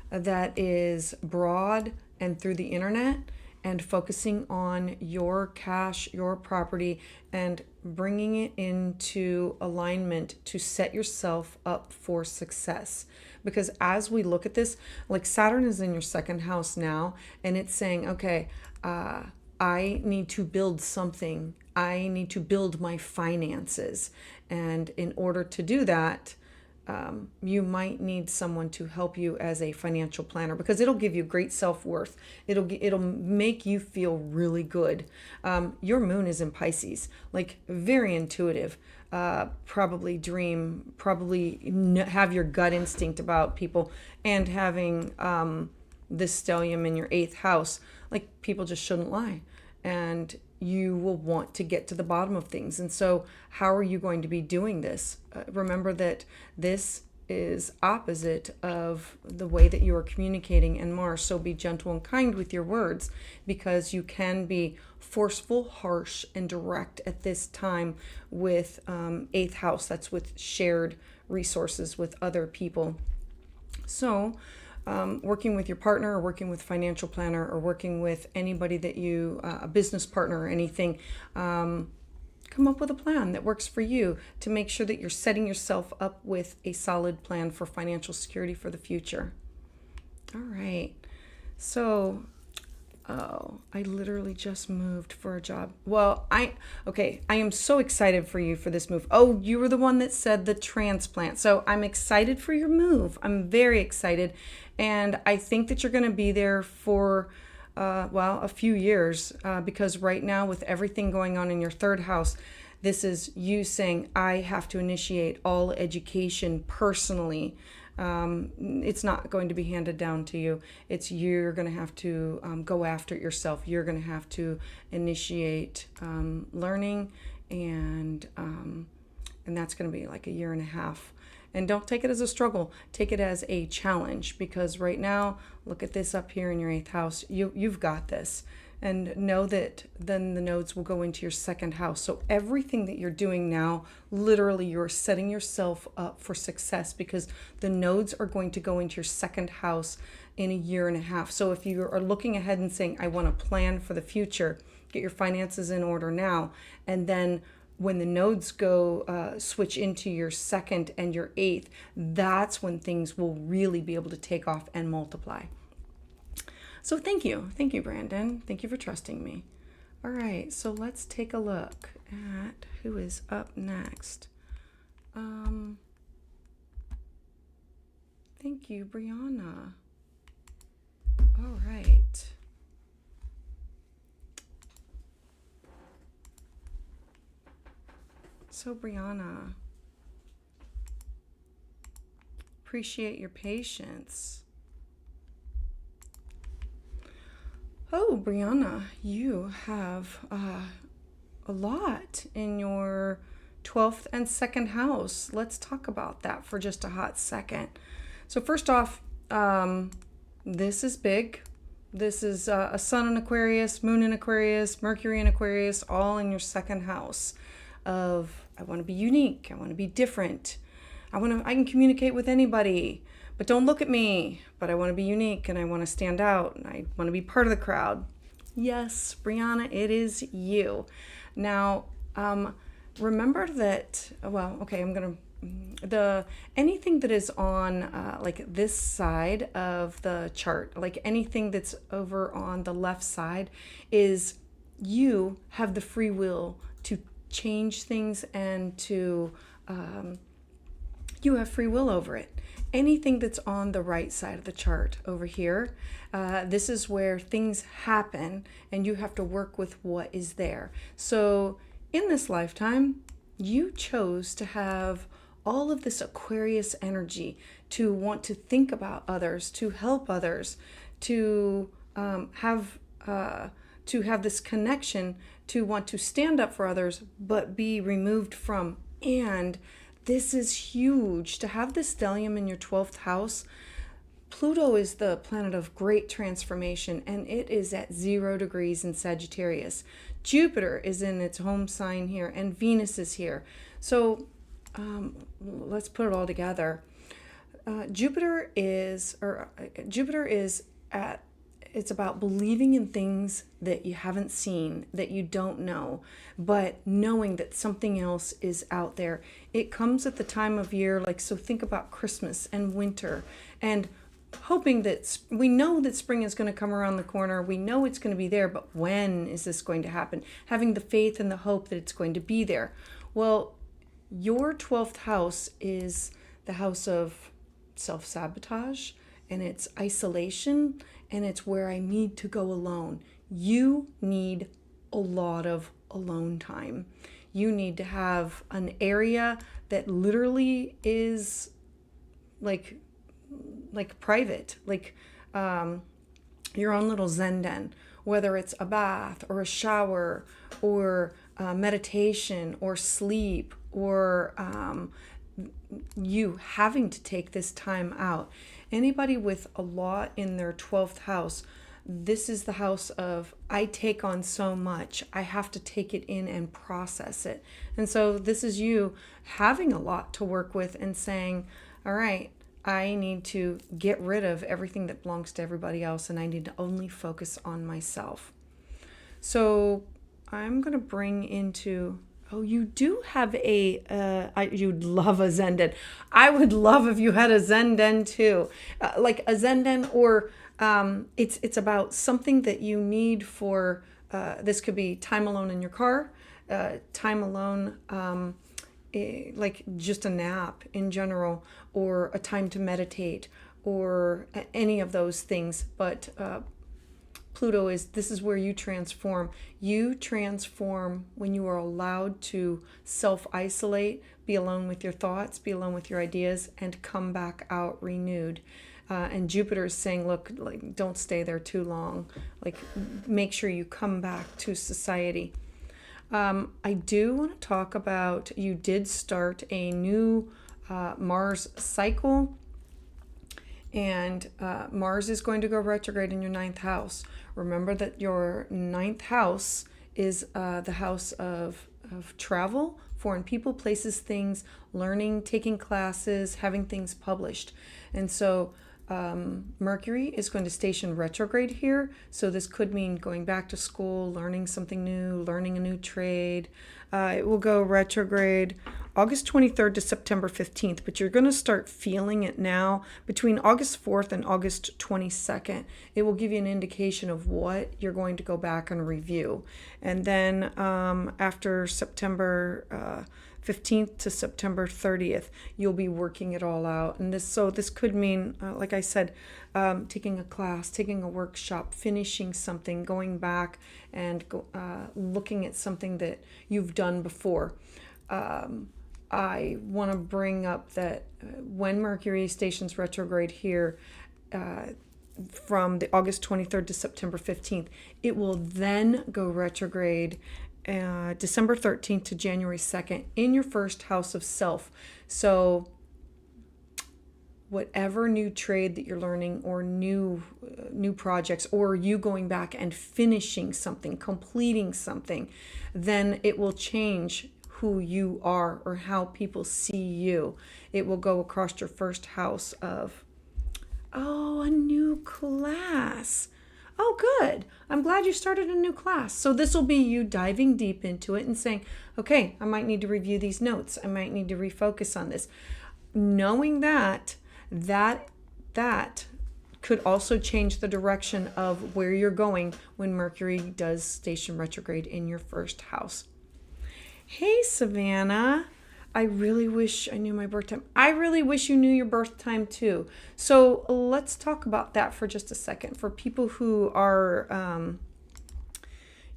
that is broad and through the internet, and focusing on your cash, your property, and bringing it into alignment to set yourself up for success. Because as we look at this, like Saturn is in your 2nd house now, and it's saying, okay, I need to build something. I need to build my finances. And in order to do that, you might need someone to help you as a financial planner, because it'll give you great self-worth. It'll make you feel really good. Your moon is in Pisces, like very intuitive, probably have your gut instinct about people, and having this stellium in your 8th house, like people just shouldn't lie. And you will want to get to the bottom of things. And so how are you going to be doing this? Remember that this is opposite of the way that you are communicating in Mars. So be gentle and kind with your words, because you can be forceful, harsh, and direct at this time with 8th house. That's with shared resources with other people. So working with your partner, or working with financial planner, or working with anybody that you, a business partner or anything, come up with a plan that works for you to make sure that you're setting yourself up with a solid plan for financial security for the future. All right. So, I literally just moved for a job. Well, I am so excited for you for this move. Oh, you were the one that said the transplant. So I'm excited for your move. I'm very excited. And I think that you're going to be there for, a few years, because right now with everything going on in your 3rd house, this is you saying, I have to initiate all education personally. It's not going to be handed down to you. You're going to have to go after it yourself. You're going to have to initiate learning, and that's going to be like a year and a half. And don't take it as a struggle. Take it as a challenge, because right now, look at this up here in your 8th house. You've got this. And know that then the nodes will go into your 2nd house. So everything that you're doing now, literally you're setting yourself up for success, because the nodes are going to go into your 2nd house in a year and a half. So if you are looking ahead and saying, I want to plan for the future, get your finances in order now. And then when the nodes go switch into your second and your eighth, that's when things will really be able to take off and multiply. So thank you, Brandon. Thank you for trusting me. All right, so let's take a look at who is up next. Thank you, Brianna. All right. So Brianna, appreciate your patience. Oh, Brianna, you have a lot in your 12th and second house. Let's talk about that for just a hot second. So first off, this is big. This is a sun in Aquarius, moon in Aquarius, Mercury in Aquarius, all in your second house of I want to be unique. I want to be different. I can communicate with anybody, but don't look at me. But I want to be unique and I want to stand out and I want to be part of the crowd. Yes, Brianna, it is you. Now, remember that, anything that is on like this side of the chart, like anything that's over on the left side, is you have the free will to change things and to you have free will over it. Anything that's on the right side of the chart over here, this is where things happen and you have to work with what is there. So in this lifetime, you chose to have all of this Aquarius energy, to want to think about others, to help others, to have this connection, to want to stand up for others, but be removed from. And this is huge. To have this stellium in your 12th house, Pluto is the planet of great transformation, and it is at 0 degrees in Sagittarius. Jupiter is in its home sign here, and Venus is here. So let's put it all together. Jupiter is it's about believing in things that you haven't seen, that you don't know, but knowing that something else is out there. It comes at the time of year, so think about Christmas and winter and hoping that we know that spring is going to come around the corner. We know it's going to be there, but when is this going to happen? Having the faith and the hope that it's going to be there. Well, your 12th house is the house of self-sabotage, and it's isolation, and it's where I need to go alone. You need a lot of alone time. You need to have an area that literally is like private, your own little Zen den, whether it's a bath or a shower or meditation or sleep or you having to take this time out. Anybody with a lot in their 12th house, this is the house of I take on so much. I have to take it in and process it. And so this is you having a lot to work with and saying, all right, I need to get rid of everything that belongs to everybody else and I need to only focus on myself. So I'm going to bring into... Oh, you do have you'd love a Zen den. I would love if you had a Zen den too. Like a Zen den, or it's about something that you need for, this could be time alone in your car, time alone, like just a nap in general, or a time to meditate, or any of those things. But Pluto this is where you transform. You transform when you are allowed to self-isolate, be alone with your thoughts, be alone with your ideas, and come back out renewed. And Jupiter is saying, look, don't stay there too long. Make sure you come back to society. I do want to talk about, you did start a new Mars cycle. And Mars is going to go retrograde in your 9th house. Remember that your 9th house is the house of travel, foreign people, places, things, learning, taking classes, having things published. And so Mercury is going to station retrograde here. So this could mean going back to school, learning something new, learning a new trade. It will go retrograde August 23rd to September 15th, but you're going to start feeling it now between August 4th and August 22nd. It will give you an indication of what you're going to go back and review. And then after September 15th to September 30th, you'll be working it all out. And this could mean, like I said, taking a class, taking a workshop, finishing something, going back and looking at something that you've done before. I want to bring up that when Mercury stations retrograde here, from the August 23rd to September 15th, it will then go retrograde December 13th to January 2nd in your first house of self. So whatever new trade that you're learning, or new projects, or you going back and finishing something, completing something, then it will change who you are or how people see you. It will go across your first house of, a new class. Oh, good. I'm glad you started a new class. So this will be you diving deep into it and saying, okay, I might need to review these notes. I might need to refocus on this. Knowing that could also change the direction of where you're going when Mercury does station retrograde in your first house. Hey, Savannah. I really wish I knew my birth time. I really wish you knew your birth time too. So let's talk about that for just a second. For people who are,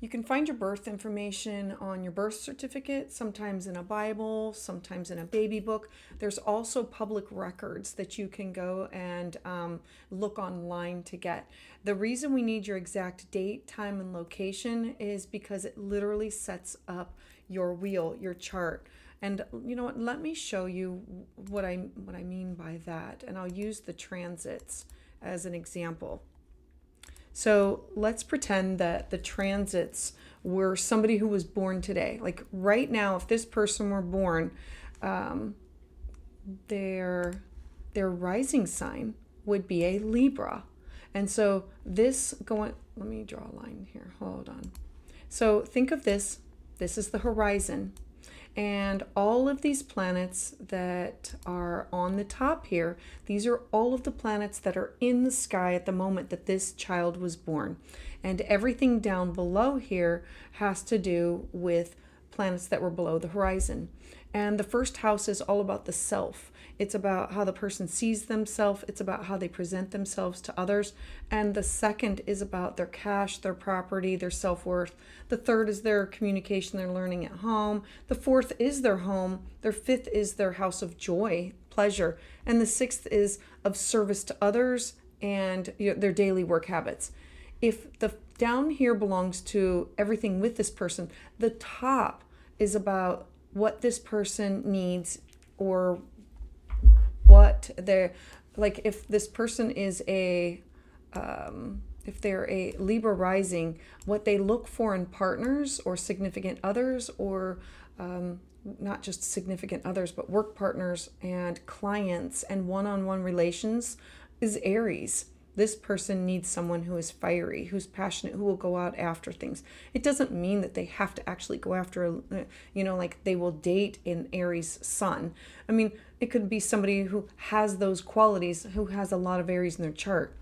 you can find your birth information on your birth certificate, sometimes in a Bible, sometimes in a baby book. There's also public records that you can go and look online to get. The reason we need your exact date, time, and location is because it literally sets up your wheel, your chart. And you know what, let me show you what I mean by that. And I'll use the transits as an example. So let's pretend that the transits were somebody who was born today. Like right now, if this person were born, their rising sign would be a Libra. And so let me draw a line here, hold on. So think of this is the horizon. And all of these planets that are on the top here, these are all of the planets that are in the sky at the moment that this child was born. And everything down below here has to do with planets that were below the horizon. And the first house is all about the self. It's about how the person sees themselves. It's about how they present themselves to others. And the second is about their cash, their property, their self-worth. The third is their communication, their learning at home. The fourth is their home. Their fifth is their house of joy, pleasure. And the sixth is of service to others and their daily work habits. If the down here belongs to everything with this person, the top is about what this person needs, or what they're like. If this person is if they're a Libra rising, what they look for in partners or significant others, or not just significant others, but work partners and clients and one-on-one relations, is Aries. This person needs someone who is fiery, who's passionate, who will go out after things. It doesn't mean that they have to actually go after, like they will date an Aries sun. I mean, it could be somebody who has those qualities, who has a lot of Aries in their chart.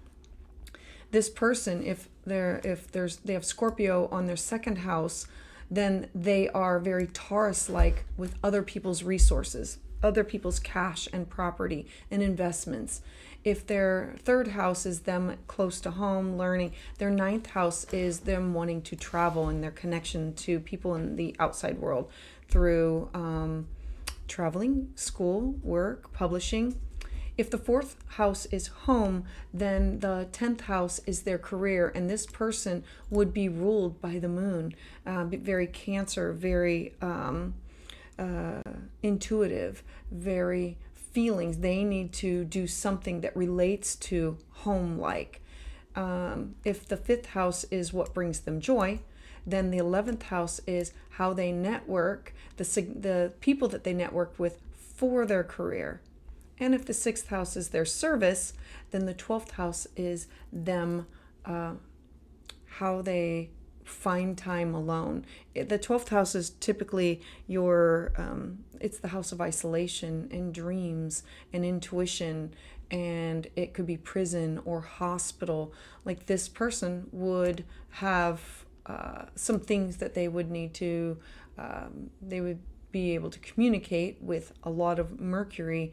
This person, if they have Scorpio on their second house, then they are very Taurus-like with other people's resources, other people's cash and property and investments. If their third house is them close to home, learning, their ninth house is them wanting to travel and their connection to people in the outside world through traveling, school, work, publishing. If the fourth house is home, then the 10th house is their career, and this person would be ruled by the moon, very Cancer, very intuitive, very feelings. They need to do something that relates to home-like. If the fifth house is what brings them joy, then the 11th house is how they network, the people that they network with for their career. And if the 6th house is their service, then the 12th house is them, how they find time alone. The 12th house is typically your, it's the house of isolation and dreams and intuition, and it could be prison or hospital. Like this person would have some things that they would need to, they would be able to communicate with a lot of Mercury,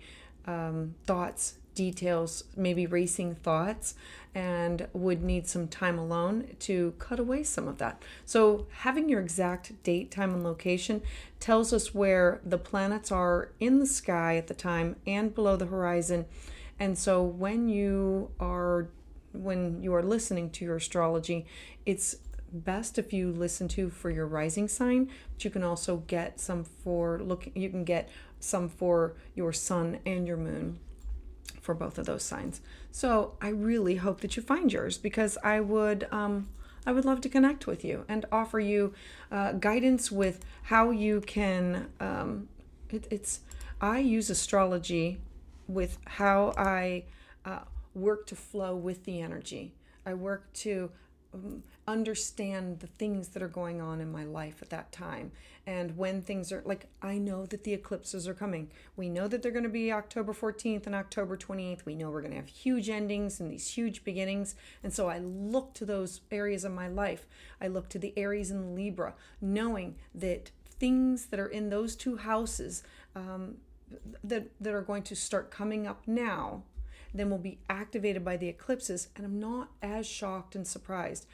thoughts, details, maybe racing thoughts, and would need some time alone to cut away some of that. So having your exact date, time, and location tells us where the planets are in the sky at the time and below the horizon. And so when you are listening to your astrology, it's best if you listen to for your rising sign, but you can also get some for you can get some for your sun and your moon, for both of those signs. So I really hope that you find yours, because I would love to connect with you and offer you guidance with how you can. I use astrology with how I work to flow with the energy. I work to understand the things that are going on in my life at that time. And when things are like, I know that the eclipses are coming. We know that they're going to be October 14th and October 28th. We know we're going to have huge endings and these huge beginnings. And so I look to those areas of my life. I look to the Aries and Libra, knowing that things that are in those two houses that are going to start coming up now, then will be activated by the eclipses. And I'm not as shocked and surprised.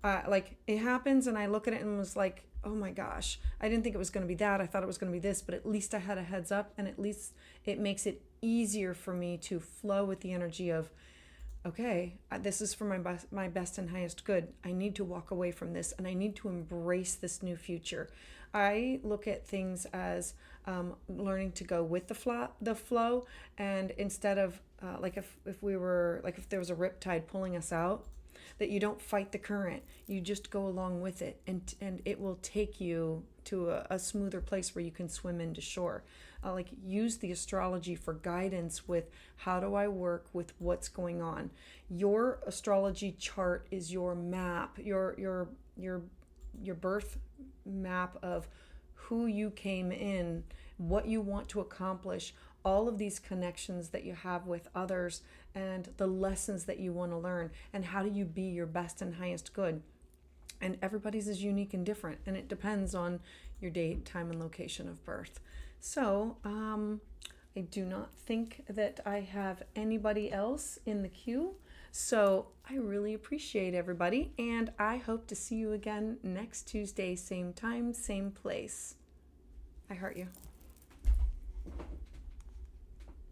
Like it happens and I look at it and was like, oh my gosh, I didn't think it was going to be that. I thought it was going to be this, but at least I had a heads up, and at least it makes it easier for me to flow with the energy of, okay, this is for my best and highest good. I need to walk away from this, and I need to embrace this new future. I look at things as learning to go with the flow, and instead of like if there was a riptide pulling us out, that you don't fight the current, you just go along with it, and it will take you to a smoother place where you can swim into shore. Like use the astrology for guidance with how do I work with what's going on. Your astrology chart is your map, your birth map of who you came in, what you want to accomplish, all of these connections that you have with others, and the lessons that you want to learn, and how do you be your best and highest good. And everybody's is unique and different, and it depends on your date, time, and location of birth. So I do not think that I have anybody else in the queue. So I really appreciate everybody, and I hope to see you again next Tuesday, same time, same place. I heart you.